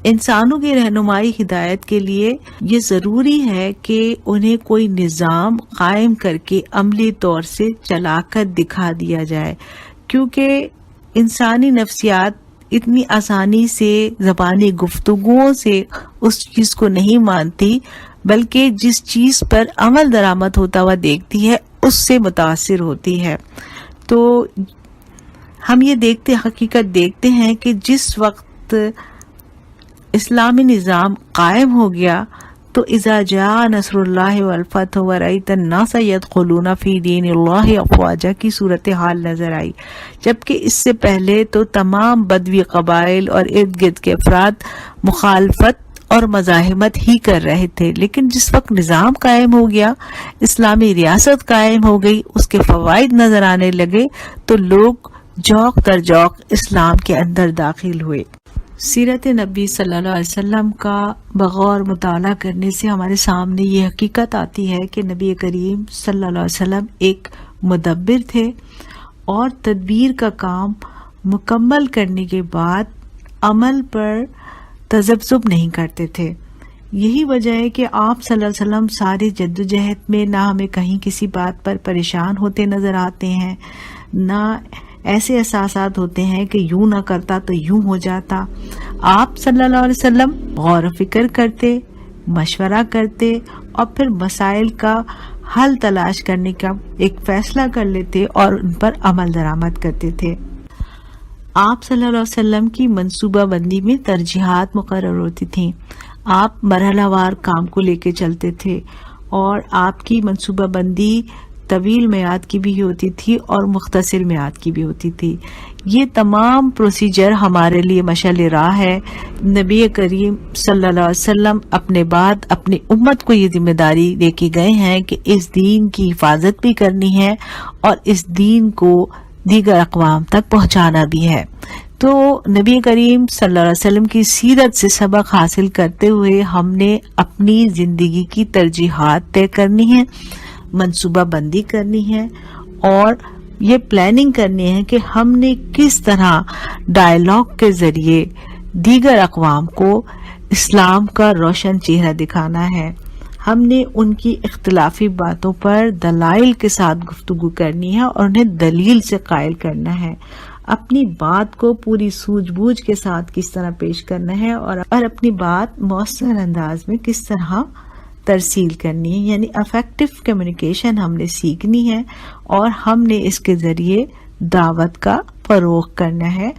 انسانوں کی رہنمائی ہدایت کے لیے یہ ضروری ہے کہ انہیں کوئی نظام قائم کر کے عملی طور سے چلا کر دکھا دیا جائے، کیونکہ انسانی نفسیات اتنی آسانی سے زبانی گفتگوؤں سے اس چیز کو نہیں مانتی، بلکہ جس چیز پر عمل درآمد ہوتا ہوا دیکھتی ہے اس سے متاثر ہوتی ہے۔ تو ہم یہ حقیقت دیکھتے ہیں کہ جس وقت اسلامی نظام قائم ہو گیا تو اذا جاء نصر اللہ والفتح ورأیت الناس یدخلون فی دین اللہ افواجا کی صورتحال نظر آئی، جبکہ اس سے پہلے تو تمام بدوی قبائل اور ارد گرد کے افراد مخالفت اور مزاحمت ہی کر رہے تھے، لیکن جس وقت نظام قائم ہو گیا، اسلامی ریاست قائم ہو گئی، اس کے فوائد نظر آنے لگے تو لوگ جوق در جوق اسلام کے اندر داخل ہوئے۔ سیرت نبی صلی اللہ علیہ وسلم کا بغور مطالعہ کرنے سے ہمارے سامنے یہ حقیقت آتی ہے کہ نبی کریم صلی اللہ علیہ وسلم ایک مدبر تھے اور تدبیر کا کام مکمل کرنے کے بعد عمل پر تذبذب نہیں کرتے تھے۔ یہی وجہ ہے کہ آپ صلی اللہ علیہ وسلم ساری جدوجہد میں نہ ہمیں کہیں کسی بات پر پریشان ہوتے نظر آتے ہیں، نہ ایسے احساسات ہوتے ہیں کہ یوں نہ کرتا تو یوں ہو جاتا۔ آپ صلی اللہ علیہ وسلم غور و فکر کرتے، مشورہ کرتے اور پھر مسائل کا حل تلاش کرنے کا ایک فیصلہ کر لیتے اور ان پر عمل درآمد کرتے تھے۔ آپ صلی اللہ علیہ وسلم کی منصوبہ بندی میں ترجیحات مقرر ہوتی تھیں، آپ مرحلہ وار کام کو لے کے چلتے تھے اور آپ کی منصوبہ بندی طویل میعاد کی بھی ہوتی تھی اور مختصر میعاد کی بھی ہوتی تھی۔ یہ تمام پروسیجر ہمارے لیے مشعل راہ ہے۔ نبی کریم صلی اللہ علیہ وسلم اپنے بعد اپنی امت کو یہ ذمہ داری دے کے گئے ہیں کہ اس دین کی حفاظت بھی کرنی ہے اور اس دین کو دیگر اقوام تک پہنچانا بھی ہے۔ تو نبی کریم صلی اللہ علیہ وسلم کی سیرت سے سبق حاصل کرتے ہوئے ہم نے اپنی زندگی کی ترجیحات طے کرنی ہے، منصوبہ بندی کرنی ہے اور یہ پلاننگ کرنی ہے کہ ہم نے کس طرح ڈائیلاگ کے ذریعے دیگر اقوام کو اسلام کا روشن چہرہ دکھانا ہے۔ ہم نے ان کی اختلافی باتوں پر دلائل کے ساتھ گفتگو کرنی ہے اور انہیں دلیل سے قائل کرنا ہے، اپنی بات کو پوری سوجھ بوجھ کے ساتھ کس طرح پیش کرنا ہے اور اپنی بات مؤثر انداز میں کس طرح ترسیل کرنی ہے، یعنی افیکٹو کمیونیکیشن ہم نے سیکھنی ہے اور ہم نے اس کے ذریعے دعوت کا فروغ کرنا ہے۔